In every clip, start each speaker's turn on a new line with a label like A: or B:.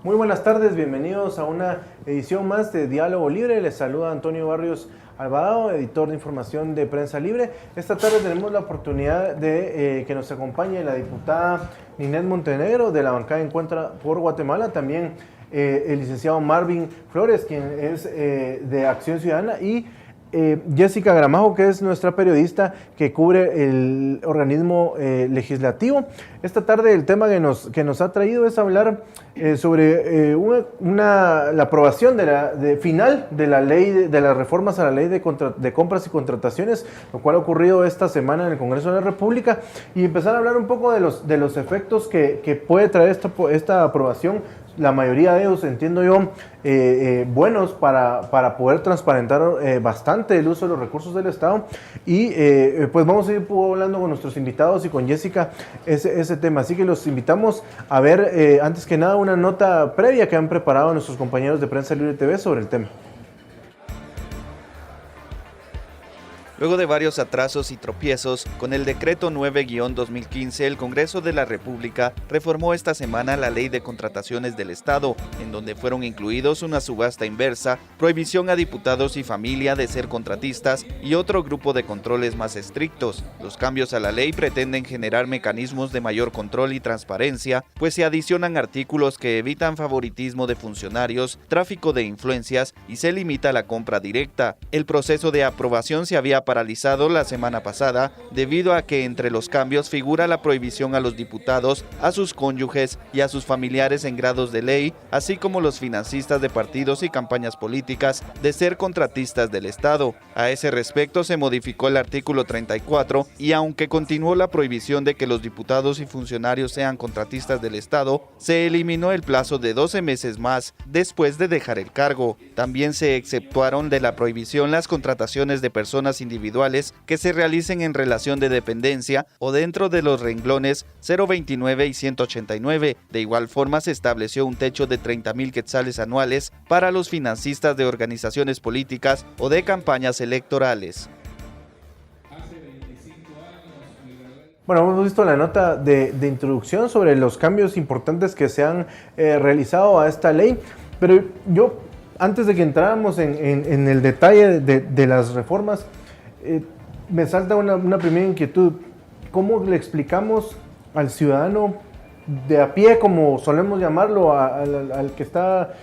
A: Muy buenas tardes, bienvenidos a una edición más de Diálogo Libre. Les saluda Antonio Barrios Alvarado, editor de información de Prensa Libre. Esta tarde tenemos la oportunidad de que nos acompañe la diputada Ninette Montenegro de la bancada Encuentra por Guatemala, también el licenciado Marvin Flores, quien es de Acción Ciudadana, y Jessica Gramajo, que es nuestra periodista que cubre el organismo legislativo. Esta tarde el tema que nos ha traído es hablar sobre la aprobación final de la ley de las reformas a la ley de compras y contrataciones, lo cual ha ocurrido esta semana en el Congreso de la República, y empezar a hablar un poco de los efectos que puede traer esta aprobación. La mayoría de ellos, entiendo yo, buenos para poder transparentar bastante el uso de los recursos del Estado. Y pues vamos a ir hablando con nuestros invitados y con Jessica ese tema. Así que los invitamos a ver, antes que nada, una nota previa que han preparado nuestros compañeros de Prensa Libre TV sobre el tema.
B: Luego de varios atrasos y tropiezos, con el Decreto 9-2015, el Congreso de la República reformó esta semana la Ley de Contrataciones del Estado, en donde fueron incluidos una subasta inversa, prohibición a diputados y familia de ser contratistas y otro grupo de controles más estrictos. Los cambios a la ley pretenden generar mecanismos de mayor control y transparencia, pues se adicionan artículos que evitan favoritismo de funcionarios, tráfico de influencias y se limita la compra directa. El proceso de aprobación se había paralizado la semana pasada debido a que entre los cambios figura la prohibición a los diputados, a sus cónyuges y a sus familiares en grados de ley, así como los financistas de partidos y campañas políticas, de ser contratistas del Estado. A ese respecto se modificó el artículo 34 y aunque continuó la prohibición de que los diputados y funcionarios sean contratistas del Estado, se eliminó el plazo de 12 meses más después de dejar el cargo. También se exceptuaron de la prohibición las contrataciones de personas individuales que se realicen en relación de dependencia o dentro de los renglones 029 y 189. De igual forma, se estableció un techo de 30,000 quetzales anuales para los financistas de organizaciones políticas o de campañas electorales.
A: Bueno, hemos visto la nota de introducción sobre los cambios importantes que se han realizado a esta ley, pero yo, antes de que entráramos en el detalle de las reformas, me salta una primera inquietud. ¿Cómo le explicamos al ciudadano de a pie, como solemos llamarlo, al que está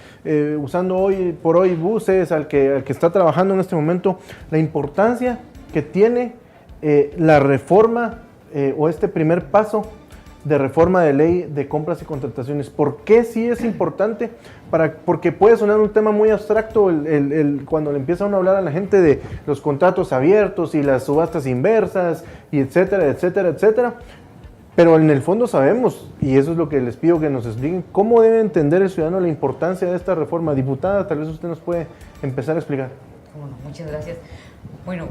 A: usando hoy por hoy buses, al que está trabajando en este momento, la importancia que tiene la reforma o este primer paso de reforma de ley de compras y contrataciones? ¿Por qué sí es importante? Porque puede sonar un tema muy abstracto cuando le empieza uno a hablar a la gente de los contratos abiertos y las subastas inversas, y etcétera, etcétera, etcétera. Pero en el fondo sabemos, y eso es lo que les pido que nos expliquen, cómo debe entender el ciudadano la importancia de esta reforma. Diputada, tal vez usted nos puede empezar a explicar.
C: Bueno, muchas gracias. Bueno,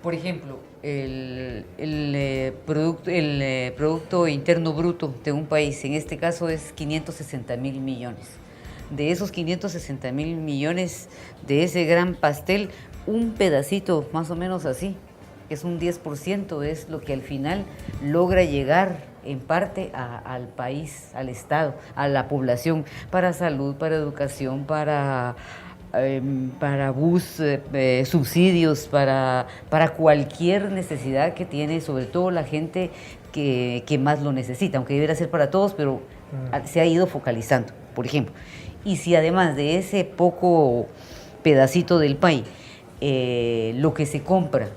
C: por ejemplo, el Producto Interno Bruto de un país, en este caso es 560,000 millones. De esos 560,000 millones, de ese gran pastel, un pedacito más o menos así, que es un 10%, es lo que al final logra llegar en parte al país, al Estado, a la población, para salud, para educación, para subsidios, para cualquier necesidad que tiene, sobre todo la gente que más lo necesita, aunque debería ser para todos, pero se ha ido focalizando, por ejemplo. Y si además de ese poco pedacito del país, lo que se compra,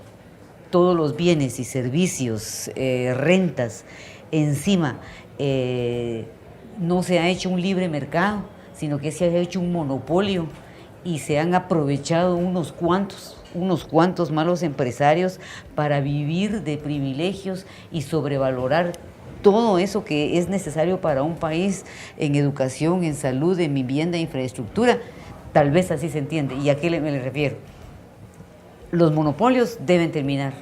C: todos los bienes y servicios, rentas, encima no se ha hecho un libre mercado, sino que se ha hecho un monopolio, y se han aprovechado unos cuantos malos empresarios para vivir de privilegios y sobrevalorar todo eso que es necesario para un país en educación, en salud, en vivienda, en infraestructura. Tal vez así se entiende. ¿Y a qué me refiero? Los monopolios deben terminar.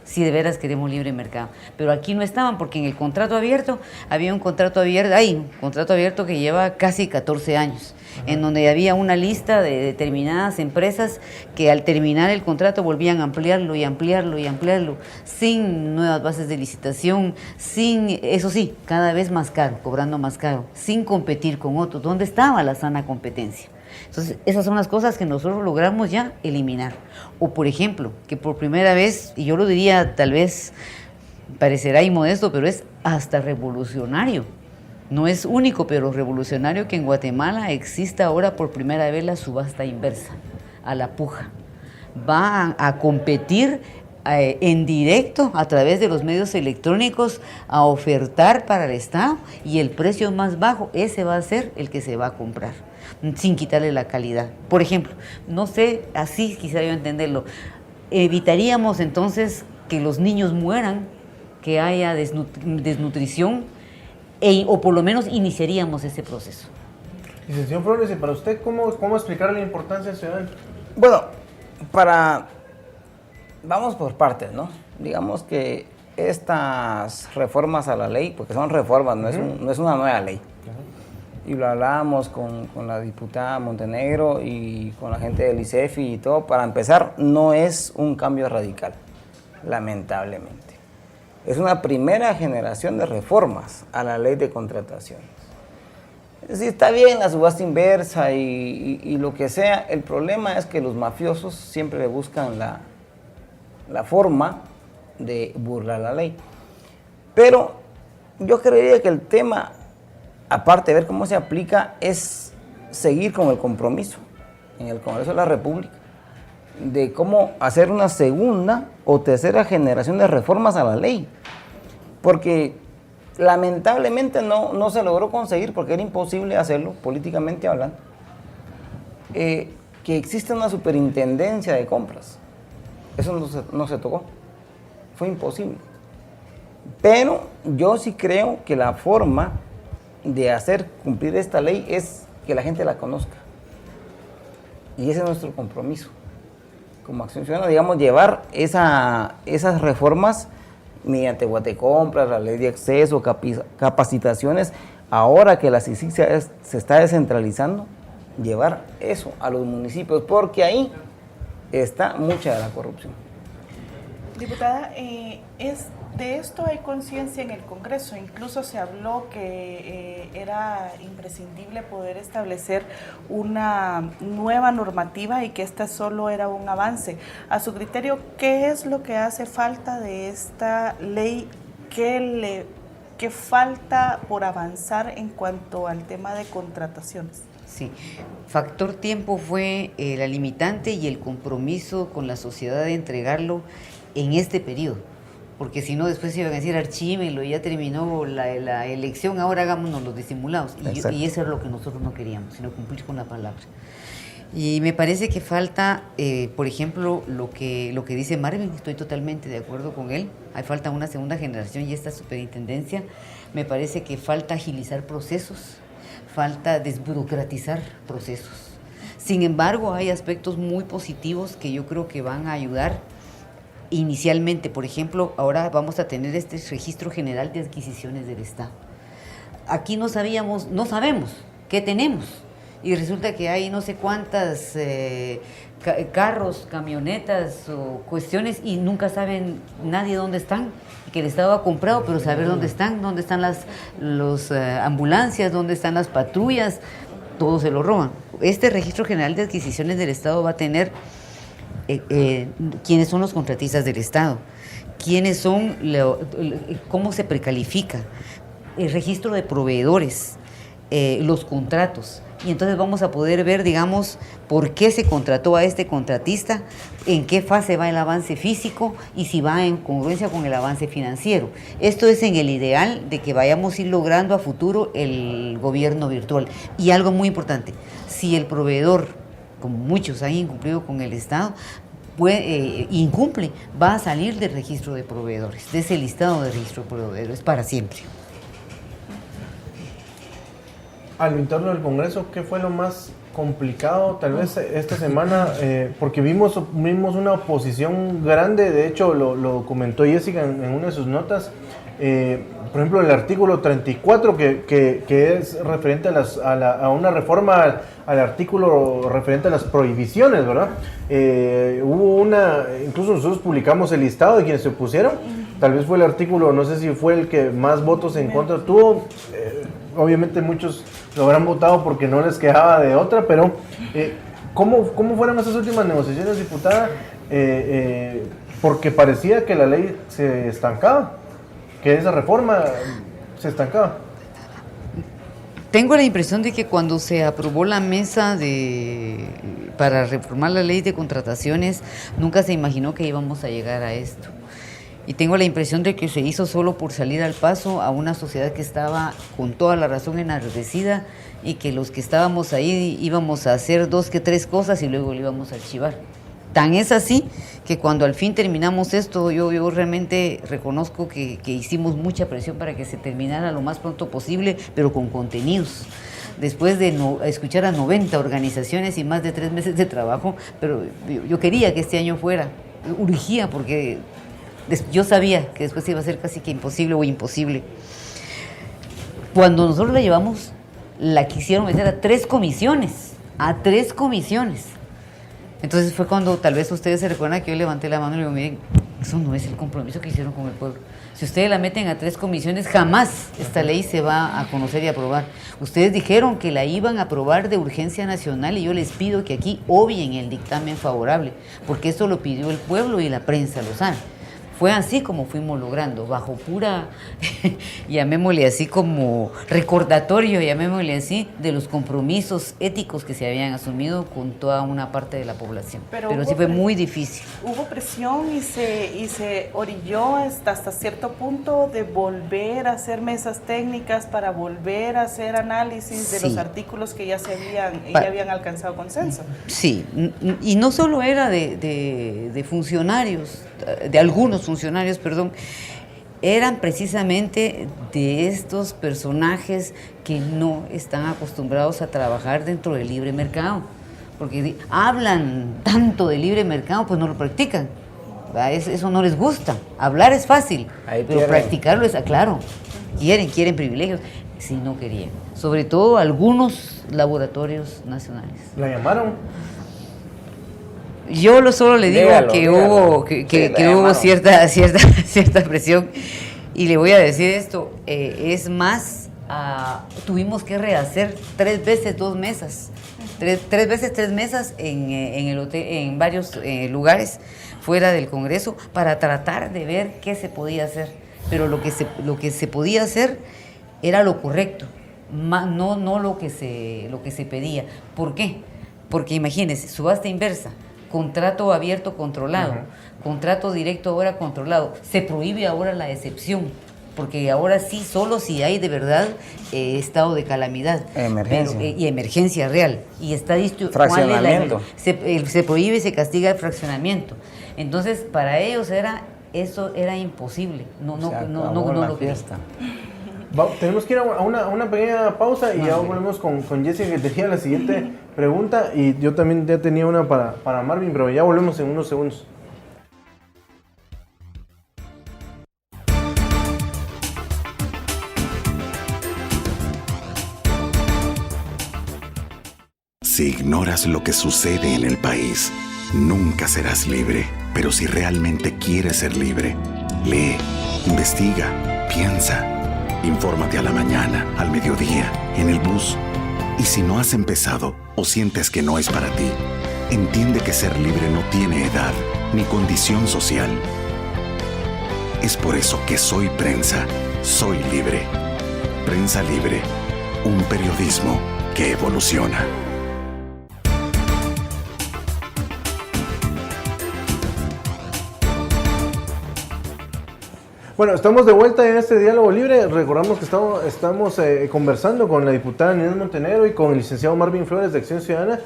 C: si de veras queremos libre mercado. Pero aquí no estaban, porque en el contrato abierto, había un contrato abierto que lleva casi 14 años, en donde había una lista de determinadas empresas que al terminar el contrato volvían a ampliarlo y ampliarlo y ampliarlo, sin nuevas bases de licitación, sin, eso sí, cada vez más caro, cobrando más caro, sin competir con otros. ¿Dónde estaba la sana competencia? Entonces, esas son las cosas que nosotros logramos ya eliminar. O, por ejemplo, que por primera vez, y yo lo diría, tal vez parecerá inmodesto, pero es hasta revolucionario. No es único, pero revolucionario que en Guatemala exista ahora por primera vez la subasta inversa, a la puja. Va a competir en directo a través de los medios electrónicos a ofertar para el Estado, y el precio más bajo, ese va a ser el que se va a comprar, sin quitarle la calidad. Por ejemplo, no sé, así quisiera yo entenderlo, evitaríamos entonces que los niños mueran, que haya desnutrición, o por lo menos iniciaríamos ese proceso.
A: Licenciado Flores, ¿y para usted cómo explicar la importancia ciudadana?
D: Bueno, vamos por partes, ¿no? Digamos que estas reformas a la ley, porque son reformas, no es una nueva ley. Y lo hablábamos con la diputada Montenegro y con la gente del ICEFI y todo. Para empezar, no es un cambio radical, lamentablemente. Es una primera generación de reformas a la ley de contrataciones. Es decir, está bien la subasta inversa y lo que sea. El problema es que los mafiosos siempre le buscan la forma de burlar la ley. Pero yo creería que el tema, aparte de ver cómo se aplica, es seguir con el compromiso en el Congreso de la República de cómo hacer una segunda o tercera generación de reformas a la ley. Porque lamentablemente no se logró conseguir, porque era imposible hacerlo, políticamente hablando, que existe una superintendencia de compras. Eso no se tocó, fue imposible. Pero yo sí creo que la forma de hacer cumplir esta ley es que la gente la conozca. Y ese es nuestro compromiso como Acción Ciudadana, digamos, llevar esas reformas mediante Guatecompras, la ley de acceso, capacitaciones. Ahora que la CICIG se está descentralizando, llevar eso a los municipios, porque ahí está mucha de la corrupción.
E: Diputada, de esto hay conciencia en el Congreso. Incluso se habló que era imprescindible poder establecer una nueva normativa y que esta solo era un avance. A su criterio, ¿qué es lo que hace falta de esta ley? ¿Qué falta por avanzar en cuanto al tema de contrataciones?
C: Sí, factor tiempo fue la limitante y el compromiso con la sociedad de entregarlo en este periodo, porque si no después iban a decir archívelo, ya terminó la elección, ahora hagámonos los disimulados, y eso es lo que nosotros no queríamos, sino cumplir con la palabra. Y me parece que falta, por ejemplo, lo que dice Marvin, estoy totalmente de acuerdo con él, hay falta una segunda generación y esta superintendencia, me parece que falta agilizar procesos, falta desburocratizar procesos. Sin embargo, hay aspectos muy positivos que yo creo que van a ayudar inicialmente. Por ejemplo, ahora vamos a tener este registro general de adquisiciones del Estado. Aquí no sabemos qué tenemos, y resulta que hay no sé cuántas carros, camionetas o cuestiones, y nunca saben nadie dónde están, que el Estado ha comprado, pero saber dónde están las ambulancias, dónde están las patrullas, todo se lo roban. Este registro general de adquisiciones del Estado va a tener quiénes son los contratistas del Estado, quiénes son, cómo se precalifica, el registro de proveedores, los contratos. Y entonces vamos a poder ver, digamos, por qué se contrató a este contratista, en qué fase va el avance físico y si va en congruencia con el avance financiero. Esto es en el ideal de que vayamos a ir logrando a futuro el gobierno virtual. Y algo muy importante, si el proveedor, como muchos han incumplido con el Estado, incumple, va a salir del registro de proveedores, de ese listado de registro de proveedores para siempre.
A: al interno del Congreso, ¿qué fue lo más complicado tal vez esta semana? Porque vimos una oposición grande, de hecho lo comentó Jessica en una de sus notas. Por ejemplo, el artículo 34 que es referente a una reforma al artículo referente a las prohibiciones, ¿verdad? Hubo incluso nosotros publicamos el listado de quienes se opusieron. Tal vez fue el artículo, no sé si fue el que más votos en contra tuvo. Obviamente muchos lo habrán votado porque no les quedaba de otra, pero ¿cómo fueron esas últimas negociaciones, diputada? Porque parecía que la ley se estancaba, que esa reforma se estancaba.
C: Tengo la impresión de que cuando se aprobó la mesa para reformar la ley de contrataciones, nunca se imaginó que íbamos a llegar a esto. Y tengo la impresión de que se hizo solo por salir al paso a una sociedad que estaba con toda la razón enardecida y que los que estábamos ahí íbamos a hacer 2 que 3 cosas y luego lo íbamos a archivar. Tan es así que cuando al fin terminamos esto, yo realmente reconozco que hicimos mucha presión para que se terminara lo más pronto posible, pero con contenidos. Después de escuchar a 90 organizaciones y más de 3 meses de trabajo, pero yo quería que este año fuera, urgía, porque yo sabía que después iba a ser casi que imposible o imposible. Cuando nosotros la llevamos, la quisieron meter a 3 comisiones, Entonces fue cuando tal vez ustedes se recuerdan que yo levanté la mano y le digo, miren, eso no es el compromiso que hicieron con el pueblo. Si ustedes la meten a 3 comisiones, jamás esta ley se va a conocer y aprobar. Ustedes dijeron que la iban a aprobar de urgencia nacional y yo les pido que aquí obvien el dictamen favorable, porque esto lo pidió el pueblo y la prensa lo sabe. Fue así como fuimos logrando, bajo pura, llamémosle así como recordatorio, llamémosle así, de los compromisos éticos que se habían asumido con toda una parte de la población. Pero sí fue muy difícil.
E: Hubo presión y se orilló hasta cierto punto de volver a hacer mesas técnicas para volver a hacer análisis de los artículos que ya habían alcanzado consenso.
C: Sí, y no solo era de funcionarios, de algunos funcionarios, perdón, eran precisamente de estos personajes que no están acostumbrados a trabajar dentro del libre mercado, porque hablan tanto de libre mercado, pues no lo practican. Eso no les gusta. Hablar es fácil, pero practicarlo es, claro, quieren privilegios, si no querían. Sobre todo algunos laboratorios nacionales.
A: ¿La llamaron?
C: Yo solo le digo que hubo cierta presión, y le voy a decir esto, es más, tuvimos que rehacer 3 veces 2 mesas, tres veces 3 mesas en el hotel, en varios lugares fuera del Congreso, para tratar de ver qué se podía hacer, pero lo que se podía hacer era lo correcto, no lo que se pedía. ¿Por qué? Porque imagínense, subasta inversa, contrato abierto controlado, contrato directo ahora controlado, se prohíbe ahora la excepción, porque ahora sí, solo si hay de verdad estado de calamidad.
D: Emergencia.
C: Y emergencia real. Y está dicho
D: fraccionamiento.
C: Se prohíbe y se castiga el fraccionamiento. Entonces, para ellos eso era imposible. No lo
D: fiesta.
A: Tenemos que ir a una pequeña pausa y ya volvemos con Jessica, que tenía la siguiente pregunta, y yo también ya tenía una para Marvin, pero ya volvemos en unos segundos.
F: Si ignoras lo que sucede en el país, nunca serás libre. Pero si realmente quieres ser libre, lee, investiga, piensa. Infórmate a la mañana, al mediodía, en el bus. Y si no has empezado o sientes que no es para ti, entiende que ser libre no tiene edad ni condición social. Es por eso que Soy Prensa, soy libre. Prensa Libre, un periodismo que evoluciona.
A: Bueno, estamos de vuelta en este diálogo libre. Recordamos que estamos conversando con la diputada Ninette Montenegro y con el licenciado Marvin Flores de Acción Ciudadana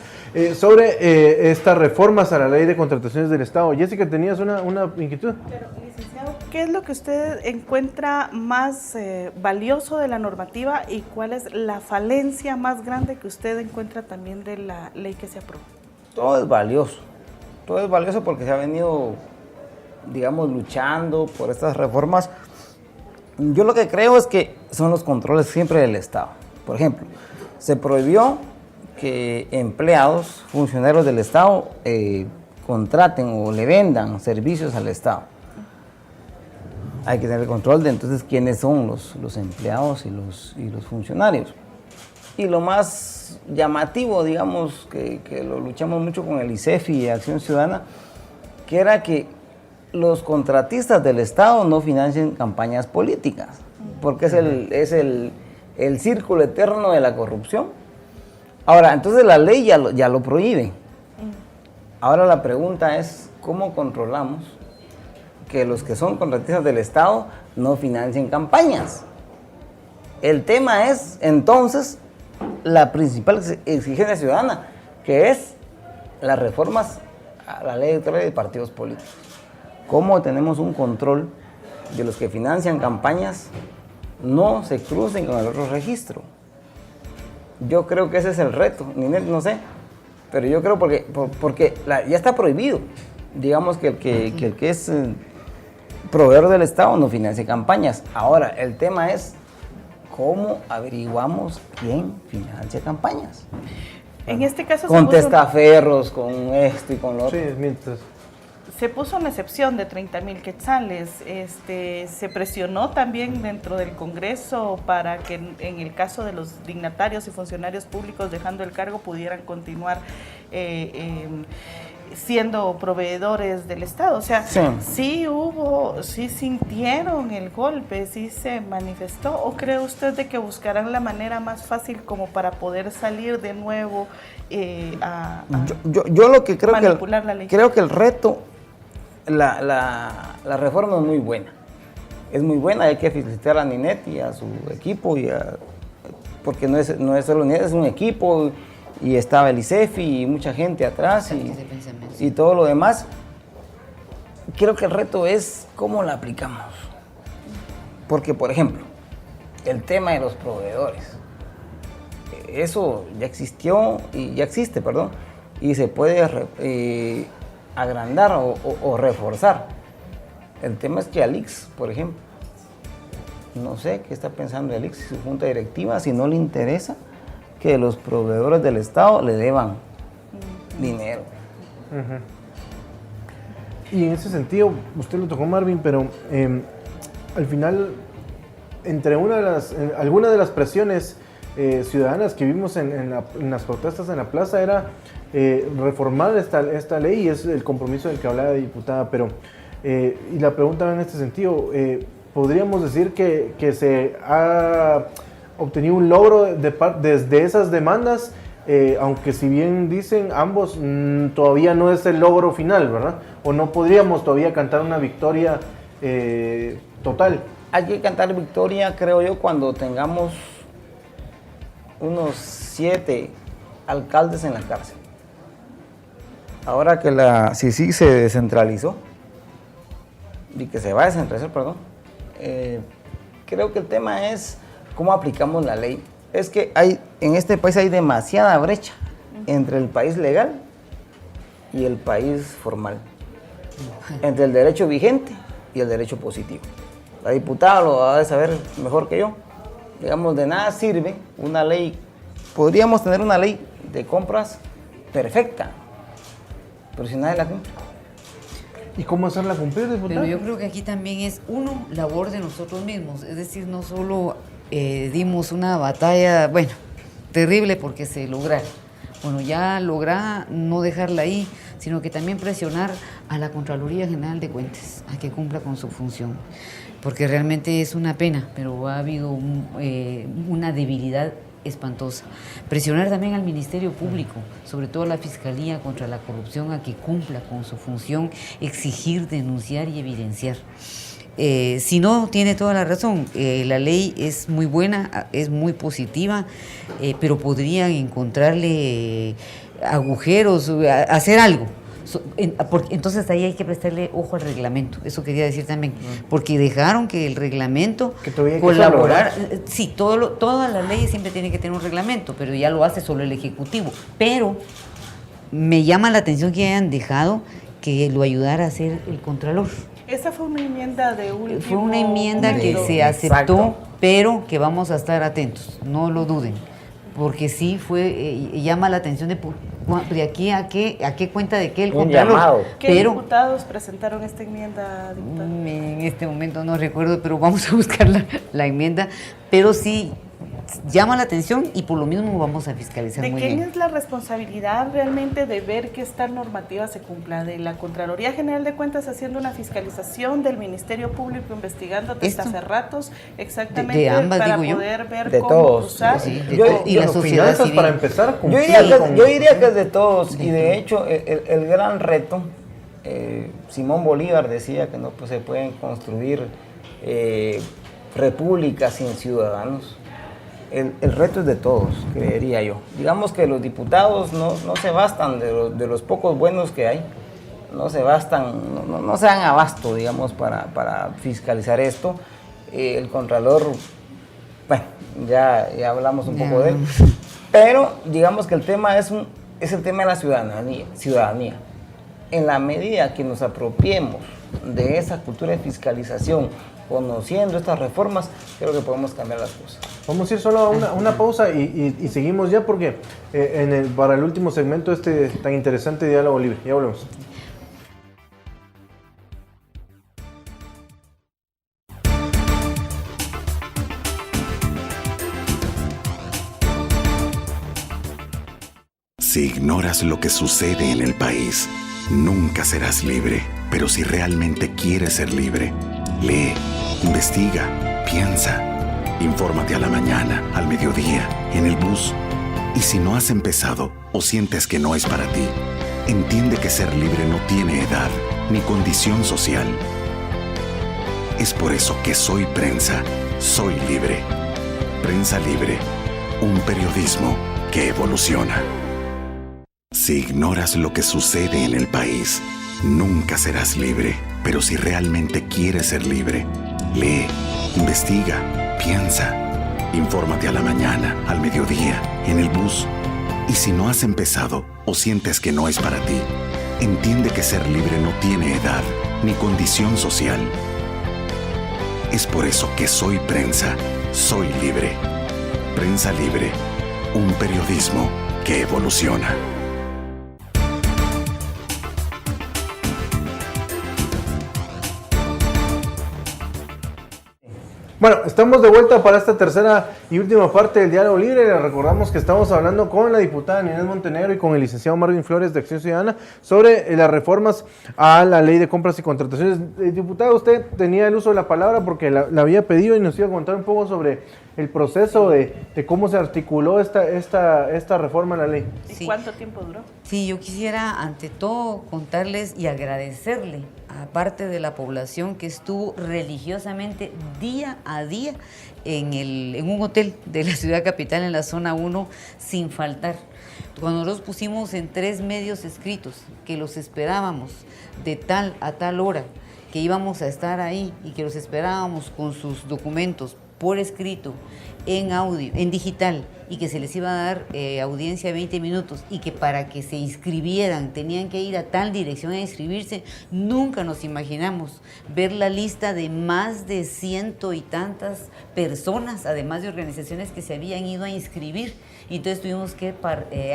A: sobre estas reformas a la ley de contrataciones del Estado. Jessica, tenías una inquietud.
E: Pero, licenciado, ¿qué es lo que usted encuentra más valioso de la normativa y cuál es la falencia más grande que usted encuentra también de la ley que se aprobó?
D: Todo es valioso porque se ha venido, digamos, luchando por estas reformas. Yo lo que creo es que son los controles siempre del Estado. Por ejemplo, se prohibió que empleados, funcionarios del Estado, contraten o le vendan servicios al Estado. Hay que tener el control de entonces quiénes son los empleados y los funcionarios. Y lo más llamativo, digamos, que lo luchamos mucho con el ICEFI y Acción Ciudadana, que era que los contratistas del Estado no financien campañas políticas, porque es el círculo eterno de la corrupción. Ahora, entonces la ley ya lo prohíbe. Ahora la pregunta es, ¿cómo controlamos que los que son contratistas del Estado no financien campañas? El tema es, entonces, la principal exigencia ciudadana, que es las reformas a la ley electoral de partidos políticos. ¿Cómo tenemos un control de los que financian campañas no se crucen con el otro registro? Yo creo que ese es el reto, Ninette, no sé, pero yo creo porque ya está prohibido, digamos que el que es proveedor del Estado no financie campañas. Ahora, el tema es cómo averiguamos quién financia campañas.
E: En este caso
D: con testaferros, con esto y con lo otro.
A: Sí, mientras...
E: Se puso una excepción de 30,000 quetzales. Se presionó también dentro del Congreso para que en el caso de los dignatarios y funcionarios públicos dejando el cargo pudieran continuar siendo proveedores del Estado. O sea, sí sintieron el golpe, sí se manifestó. ¿O cree usted de que buscarán la manera más fácil como para poder salir de nuevo
D: yo lo que creo
E: manipular la ley?
D: Creo que el reto, la reforma es muy buena. Es muy buena, hay que felicitar a Ninette y a su equipo, porque no es solo Ninette, es un equipo, y estaba el ICEFI y mucha gente atrás y todo lo demás. Creo que el reto es cómo la aplicamos. Porque, por ejemplo, el tema de los proveedores, eso ya existe, y se puede agrandar o reforzar. El tema es que Alix, por ejemplo, no sé qué está pensando Alix y su junta directiva, si no le interesa que los proveedores del Estado le deban dinero.
A: Y en ese sentido, usted lo tocó, Marvin, pero al final, entre alguna de las presiones ciudadanas que vimos en las protestas en la plaza era reformar esta ley, y es el compromiso del que hablaba la diputada, pero y la pregunta en este sentido, ¿podríamos decir que se ha obtenido un logro desde esas demandas? Aunque si bien dicen ambos, todavía no es el logro final, ¿verdad? O no podríamos todavía cantar una victoria total.
D: Hay que cantar victoria, creo yo, cuando tengamos unos 7 alcaldes en la cárcel. Ahora que la CICIG se descentralizó, y que se va a descentralizar, creo que el tema es cómo aplicamos la ley. Es que en este país hay demasiada brecha entre el país legal y el país formal, entre el derecho vigente y el derecho positivo. La diputada lo va a saber mejor que yo. Digamos, de nada sirve una ley. Podríamos tener una ley de compras perfecta, pero si nadie la cumple.
A: ¿Y cómo hacerla cumplir, diputada?
C: Pero yo creo que aquí también es, labor de nosotros mismos. Es decir, no solo dimos una batalla, terrible porque se logra. Bueno, ya logra no dejarla ahí, sino que también presionar a la Contraloría General de Cuentas a que cumpla con su función. Porque realmente es una pena, pero ha habido una debilidad espantosa. Presionar también al Ministerio Público, sobre todo a la Fiscalía contra la Corrupción, a que cumpla con su función, exigir, denunciar y evidenciar. Si no, tiene toda la razón. La ley es muy buena, es muy positiva, pero podrían encontrarle agujeros, hacer algo. Entonces ahí hay que prestarle ojo al reglamento, eso quería decir también, porque dejaron que el reglamento colaborara. Sí, todas las leyes siempre tienen que tener un reglamento, pero ya lo hace solo el Ejecutivo. Pero me llama la atención que hayan dejado que lo ayudara a hacer el Contralor.
E: Esa fue una enmienda de último.
C: Fue una enmienda que se aceptó, exacto, pero que vamos a estar atentos, no lo duden, porque sí llama la atención de aquí a qué cuenta de qué el Contralor.
E: ¿Qué diputados presentaron esta enmienda, diputada?
C: En este momento no recuerdo, pero vamos a buscar la enmienda, pero sí llama la atención y por lo mismo vamos a fiscalizar muy bien.
E: ¿De quién es la responsabilidad realmente de ver que esta normativa se cumpla? ¿De la Contraloría General de Cuentas haciendo una fiscalización, del Ministerio Público investigando desde hace ratos? Exactamente,
C: de ambas,
E: para
C: digo
E: poder
C: yo.
E: ver
D: de
E: cómo
D: todos.
E: usar.
C: Sí,
A: y la sociedad civil. Para empezar,
D: yo diría que es de todos, y de hecho el gran reto, Simón Bolívar decía que no se pueden construir repúblicas sin ciudadanos. El reto es de todos, creería yo. Digamos que los diputados no se bastan de los pocos buenos que hay, no se dan abasto, digamos, para fiscalizar esto. El Contralor, bueno, ya hablamos un poco de él, pero digamos que el tema es el tema de la ciudadanía. En la medida que nos apropiemos de esa cultura de fiscalización, conociendo estas reformas, creo que podemos cambiar las cosas.
A: Vamos a ir solo a una pausa y seguimos ya porque para el último segmento tan interesante diálogo libre. Ya volvemos.
F: Si ignoras lo que sucede en el país, nunca serás libre. Pero si realmente quieres ser libre, lee, investiga, piensa. Infórmate a la mañana, al mediodía, en el bus. Y si no has empezado o sientes que no es para ti, entiende que ser libre no tiene edad ni condición social. Es por eso que Soy Prensa, soy libre. Prensa Libre, un periodismo que evoluciona. Si ignoras lo que sucede en el país, nunca serás libre. Pero si realmente quieres ser libre, lee, investiga, piensa. Infórmate a la mañana, al mediodía, en el bus. Y si no has empezado o sientes que no es para ti, entiende que ser libre no tiene edad ni condición social. Es por eso que Soy Prensa, soy libre. Prensa Libre, un periodismo que evoluciona.
A: Bueno, estamos de vuelta para esta tercera y última parte del Diálogo Libre. Les recordamos que estamos hablando con la diputada Ninés Montenegro y con el licenciado Marvin Flores de Acción Ciudadana sobre las reformas a la ley de compras y contrataciones. Diputada, usted tenía el uso de la palabra porque la había pedido y nos iba a contar un poco sobre el proceso de cómo se articuló esta reforma a la ley.
E: ¿Y cuánto tiempo duró?
C: Sí, yo quisiera ante todo contarles y agradecerle a parte de la población que estuvo religiosamente día a día en un hotel de la ciudad capital en la zona 1 sin faltar. Cuando nosotros pusimos en 3 medios escritos que los esperábamos de tal a tal hora, que íbamos a estar ahí y que los esperábamos con sus documentos por escrito, en audio, en digital, y que se les iba a dar audiencia de 20 minutos y que para que se inscribieran tenían que ir a tal dirección a inscribirse, nunca nos imaginamos ver la lista de más de 100 y tantas personas, además de organizaciones que se habían ido a inscribir. Y entonces tuvimos que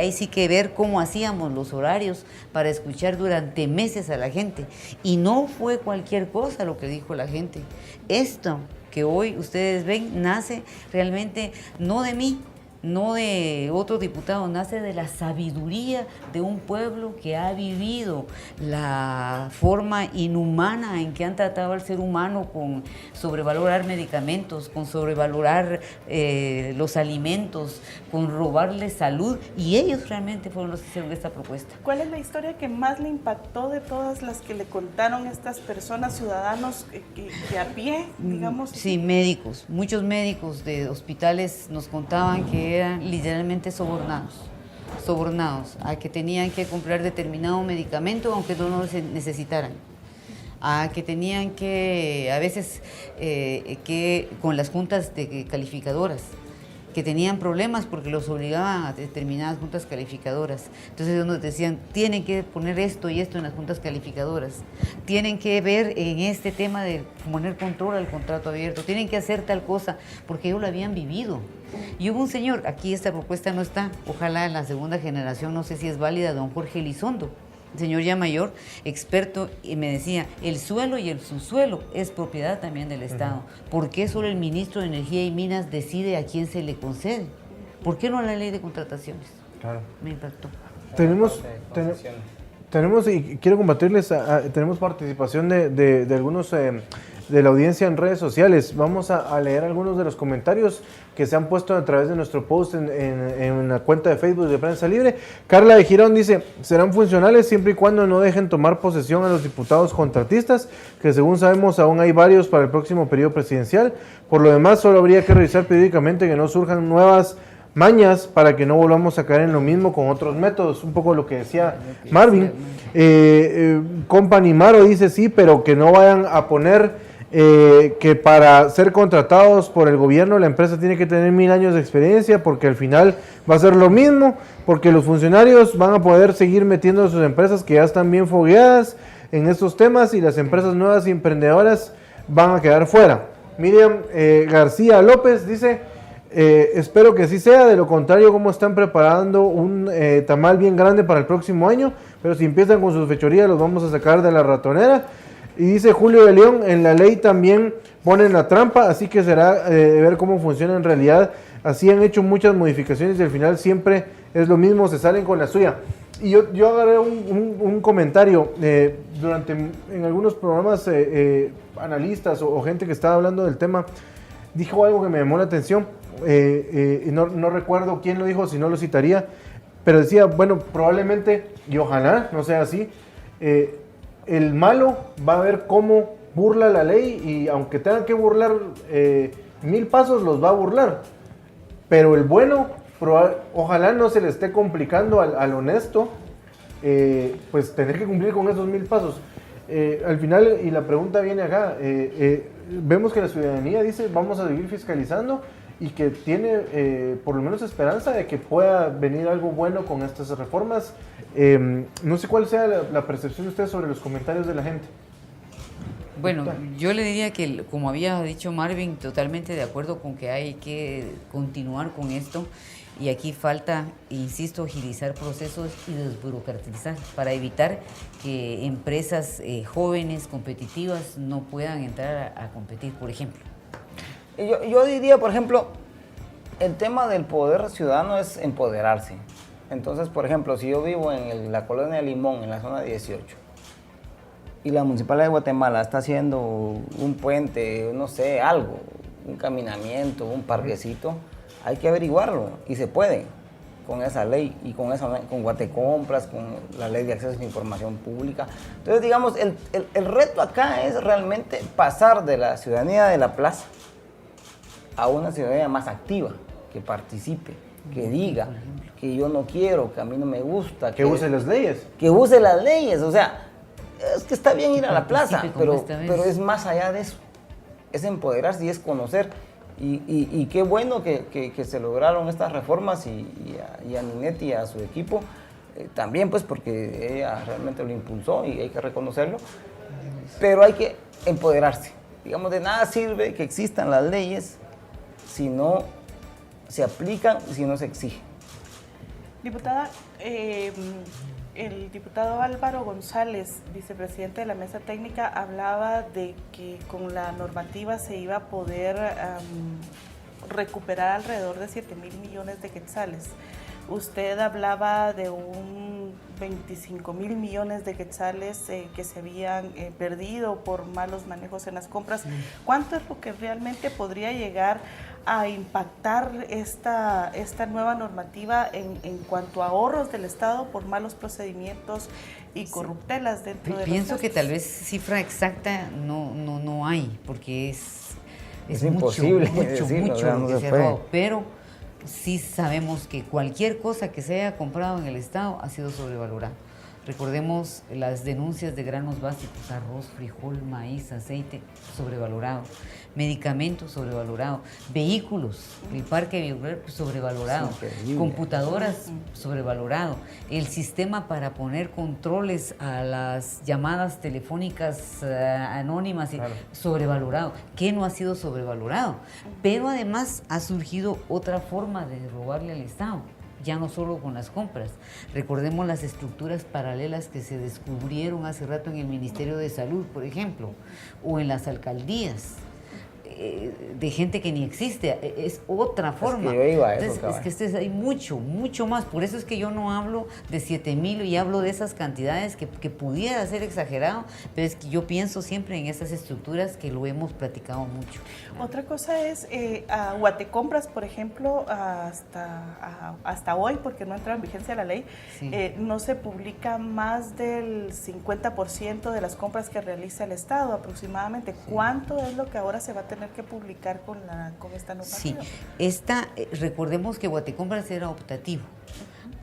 C: ahí sí que ver cómo hacíamos los horarios para escuchar durante meses a la gente. Y no fue cualquier cosa lo que dijo la gente. Esto que hoy ustedes ven nace realmente no de mí, no de otro diputado, nace de la sabiduría de un pueblo que ha vivido la forma inhumana en que han tratado al ser humano, con sobrevalorar medicamentos, con sobrevalorar los alimentos, con robarle salud, y ellos realmente fueron los que hicieron esta propuesta.
E: ¿Cuál es la historia que más le impactó de todas las que le contaron estas personas, ciudadanos que a pie, digamos?
C: Sí, médicos, muchos médicos de hospitales nos contaban que eran literalmente sobornados a que tenían que comprar determinado medicamento aunque no lo necesitaran, a que tenían que, a veces, que con las juntas calificadoras, que tenían problemas porque los obligaban a determinadas juntas calificadoras. Entonces ellos nos decían, tienen que poner esto y esto en las juntas calificadoras, tienen que ver en este tema de poner control al contrato abierto, tienen que hacer tal cosa, porque ellos lo habían vivido. Y hubo un señor, aquí esta propuesta no está, ojalá en la segunda generación, no sé si es válida, don Jorge Elizondo, señor ya mayor, experto, y me decía, el suelo y el subsuelo es propiedad también del Estado. ¿Por qué solo el ministro de Energía y Minas decide a quién se le concede? ¿Por qué no la ley de contrataciones?
A: Claro.
C: Me impactó.
A: Tenemos, y quiero compartirles, tenemos participación de algunos de la audiencia en redes sociales. Vamos a leer algunos de los comentarios que se han puesto a través de nuestro post en la cuenta de Facebook de Prensa Libre. Carla de Girón dice, serán funcionales siempre y cuando no dejen tomar posesión a los diputados contratistas, que según sabemos aún hay varios para el próximo periodo presidencial. Por lo demás, solo habría que revisar periódicamente que no surjan nuevas mañas para que no volvamos a caer en lo mismo con otros métodos, un poco lo que decía Marvin. Company Maro dice sí, pero que no vayan a poner que para ser contratados por el gobierno la empresa tiene que tener 1000 años de experiencia, porque al final va a ser lo mismo, porque los funcionarios van a poder seguir metiendo a sus empresas que ya están bien fogueadas en estos temas, y las empresas nuevas y emprendedoras van a quedar fuera. Miriam García López dice, espero que así sea, de lo contrario, como están preparando un tamal bien grande para el próximo año, pero si empiezan con sus fechorías los vamos a sacar de la ratonera. Y dice Julio de León, en la ley también ponen la trampa, así que será ver cómo funciona en realidad. Así han hecho muchas modificaciones y al final siempre es lo mismo, se salen con la suya. Y yo agarré un comentario en algunos programas, analistas o gente que estaba hablando del tema, dijo algo que me llamó la atención, y no recuerdo quién lo dijo, si no lo citaría, pero decía, bueno, probablemente, y ojalá no sea así, el malo va a ver cómo burla la ley, y aunque tenga que burlar 1000 pasos, los va a burlar. Pero el bueno, ojalá no se le esté complicando al honesto, pues tener que cumplir con esos 1000 pasos. Al final, y la pregunta viene acá, vemos que la ciudadanía dice vamos a seguir fiscalizando, y que tiene por lo menos esperanza de que pueda venir algo bueno con estas reformas. No sé cuál sea la percepción de ustedes sobre los comentarios de la gente.
C: Bueno, yo le diría que, como había dicho Marvin, totalmente de acuerdo con que hay que continuar con esto, y aquí falta, insisto, agilizar procesos y desburocratizar para evitar que empresas jóvenes, competitivas, no puedan entrar a competir, por ejemplo.
D: Yo diría, por ejemplo, el tema del poder ciudadano es empoderarse. Entonces, por ejemplo, si yo vivo en la colonia Limón, en la zona 18, y la Municipalidad de Guatemala está haciendo un puente, no sé, algo, un caminamiento, un parquecito, hay que averiguarlo, y se puede con esa ley, y con Guatecompras, con la ley de acceso a la información pública. Entonces, digamos, el reto acá es realmente pasar de la ciudadanía de la plaza a una ciudadanía más activa, que participe, que diga que yo no quiero, que a mí no me gusta.
A: Que use las leyes.
D: Que use las leyes, o sea, es que está bien ir a la plaza, pero es más allá de eso. Es empoderarse y es conocer. Y qué bueno que se lograron estas reformas, y a Ninette y a su equipo también, pues, porque ella realmente lo impulsó y hay que reconocerlo. Pero hay que empoderarse. Digamos, de nada sirve que existan las leyes si no se aplican y si no se exige.
E: Diputada, el diputado Álvaro González, vicepresidente de la Mesa Técnica, hablaba de que con la normativa se iba a poder recuperar alrededor de 7.000 millones de quetzales. Usted hablaba de un 25.000 millones de quetzales que se habían perdido por malos manejos en las compras. ¿Cuánto es lo que realmente podría llegar a impactar esta nueva normativa en cuanto a ahorros del Estado por malos procedimientos y corruptelas dentro de los
C: Pienso que
E: gastos?
C: tal vez cifra exacta no hay, porque es
D: imposible
C: mucho
D: decirlo,
C: lo
D: no
C: que
D: se
C: se ha
D: puede.
C: robado, pero sí sabemos que cualquier cosa que se haya comprado en el Estado ha sido sobrevalorada. Recordemos las denuncias de granos básicos, arroz, frijol, maíz, aceite, sobrevalorado. Medicamentos, sobrevalorado. Vehículos, el parque vehicular, sobrevalorado. Computadoras, sobrevalorado. El sistema para poner controles a las llamadas telefónicas anónimas,
A: Claro.
C: sobrevalorado. ¿Qué no ha sido sobrevalorado? Pero además ha surgido otra forma de robarle al Estado, ya no solo con las compras. Recordemos las estructuras paralelas que se descubrieron hace rato en el Ministerio de Salud, por ejemplo, o en las alcaldías, de gente que ni existe. Es otra forma.
D: que yo iba a eso,
C: Entonces, es que hay mucho más. Por eso es que yo no hablo de 7.000 y hablo de esas cantidades que pudiera ser exagerado, pero es que yo pienso siempre en esas estructuras que lo hemos platicado mucho.
E: Otra cosa es, a Guatecompras, por ejemplo, hasta hoy, porque no entra en vigencia la ley,
C: Sí.
E: no se publica más del 50% de las compras que realiza el Estado aproximadamente. ¿Cuánto es lo que ahora se va a tener que publicar con esta
C: Sí,
E: normativa?
C: recordemos que Guatecompras era optativo.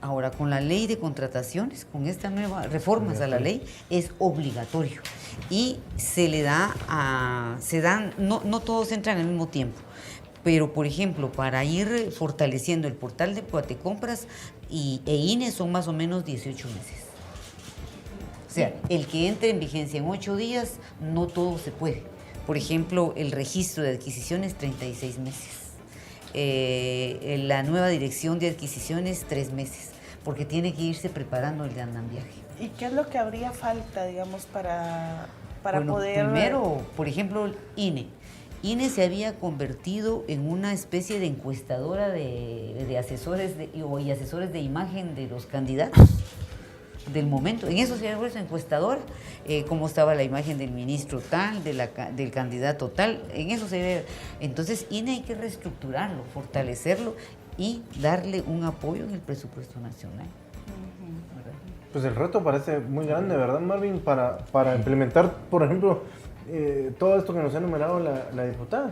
C: Ahora, con la ley de contrataciones, con esta nueva reformas a la ley, es obligatorio. Y no todos entran al mismo tiempo. Pero, por ejemplo, para ir fortaleciendo el portal de Guatecompras e INE son más o menos 18 meses. O sea, el que entre en vigencia en 8 días, no todo se puede. Por ejemplo, el registro de adquisiciones, 36 meses. La nueva dirección de adquisiciones, 3 meses, porque tiene que irse preparando el de andamiaje.
E: ¿Y qué es lo que habría falta, digamos, para
C: Bueno,
E: poder...?
C: primero, por ejemplo, INE. INE se había convertido en una especie de encuestadora de asesores y asesores de imagen de los candidatos del momento. En eso se había vuelto encuestadora, cómo estaba la imagen del ministro tal, del candidato tal, en eso se ve. Entonces, INE hay que reestructurarlo, fortalecerlo y darle un apoyo en el presupuesto nacional.
A: Pues el reto parece muy grande, ¿verdad, Marvin? Para implementar, por ejemplo, todo esto que nos ha enumerado la diputada.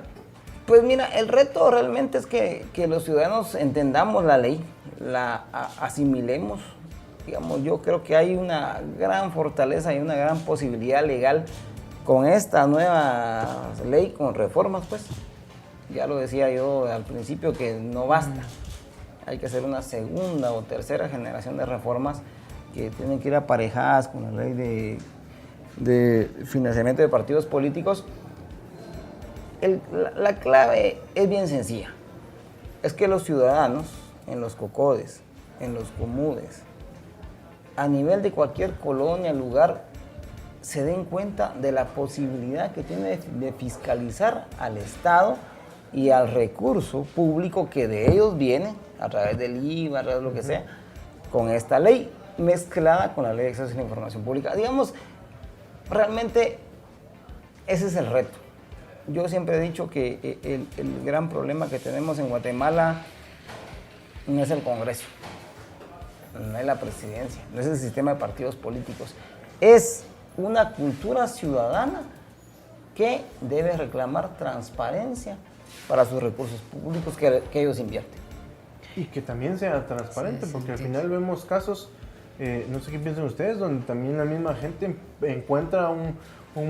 D: Pues mira, el reto realmente es que los ciudadanos entendamos la ley, la asimilemos. Digamos, yo creo que hay una gran fortaleza y una gran posibilidad legal con esta nueva ley, con reformas, pues. Ya lo decía yo al principio que no basta. Hay que hacer una segunda o tercera generación de reformas que tienen que ir aparejadas con la ley de financiamiento de partidos políticos. La clave es bien sencilla. Es que los ciudadanos en los COCODES, en los COMUDES, a nivel de cualquier colonia, lugar, se den cuenta de la posibilidad que tiene de fiscalizar al Estado y al recurso público que de ellos viene, a través del IVA, a través de lo que sea, con esta ley mezclada con la ley de acceso a la información pública. Digamos, realmente ese es el reto. Yo siempre he dicho que el gran problema que tenemos en Guatemala no es el Congreso, no es la presidencia, no es el sistema de partidos políticos, es una cultura ciudadana que debe reclamar transparencia para sus recursos públicos que ellos invierten.
A: Y que también sea transparente,
C: Sí,
A: porque al
C: sí.
A: final vemos casos, no sé qué piensan ustedes, donde también la misma gente encuentra un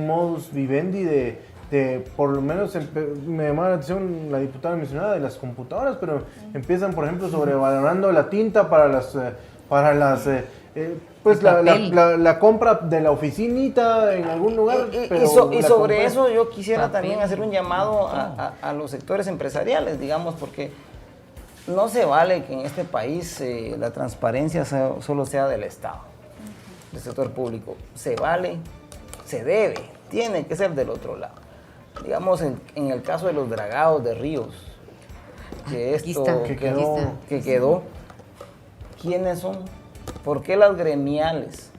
A: modus vivendi de por lo menos me llamaba la atención la diputada mencionada de las computadoras, pero empiezan, por ejemplo, sobrevalorando la tinta para la compra de la oficinita en algún lugar.
D: Y sobre eso yo quisiera también hacer un llamado a los sectores empresariales, digamos, porque no se vale que en este país la transparencia solo sea del Estado, del sector público. Se vale, se debe, tiene que ser del otro lado. Digamos, en el caso de los dragados de ríos, que
C: Aquí
D: esto
C: está,
A: que
C: aquí está.
D: que quedó, ¿quiénes son? ¿Por qué las gremiales,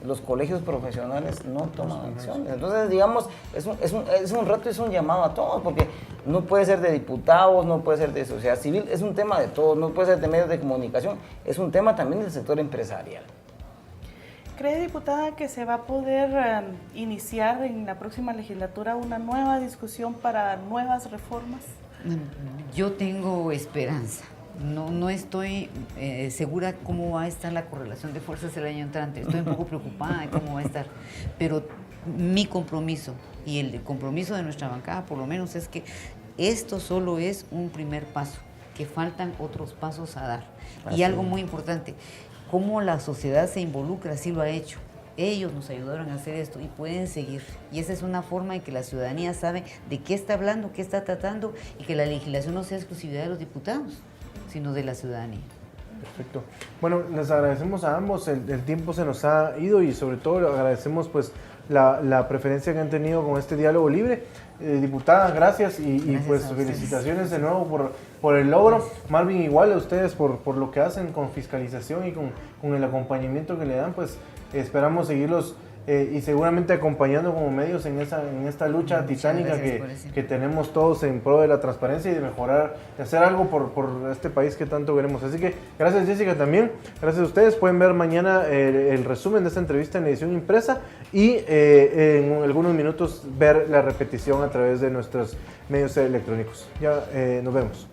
D: los colegios profesionales no toman acciones? Entonces, digamos, es un reto, es un llamado a todos, porque no puede ser de diputados, no puede ser de sociedad civil, es un tema de todos, no puede ser de medios de comunicación, es un tema también del sector empresarial.
E: ¿Cree, diputada, que se va a poder iniciar en la próxima legislatura una nueva discusión para nuevas reformas?
C: Yo tengo esperanza. No estoy segura cómo va a estar la correlación de fuerzas el año entrante. Estoy un poco preocupada de cómo va a estar. Pero mi compromiso y el compromiso de nuestra bancada, por lo menos, es que esto solo es un primer paso, que faltan otros pasos a dar. Y algo muy importante, cómo la sociedad se involucra, sí lo ha hecho. Ellos nos ayudaron a hacer esto y pueden seguir. Y esa es una forma en que la ciudadanía sabe de qué está hablando, qué está tratando, y que la legislación no sea exclusividad de los diputados, sino de la ciudadanía.
A: Perfecto. Bueno, les agradecemos a ambos, el tiempo se nos ha ido y sobre todo agradecemos pues la preferencia que han tenido con este diálogo libre. Diputada, gracias y
C: Gracias
A: pues
C: a ustedes.
A: felicitaciones de nuevo por el logro. Marvin, igual a ustedes por lo que hacen con fiscalización y con el acompañamiento que le dan, pues esperamos seguirlos y seguramente acompañando como medios en esta lucha titánica que tenemos todos en pro de la transparencia y de mejorar, de hacer algo por este país que tanto queremos. Así que gracias, Jessica, también. Gracias a ustedes. Pueden ver mañana el resumen de esta entrevista en edición impresa y en algunos minutos ver la repetición a través de nuestros medios electrónicos. Ya nos vemos.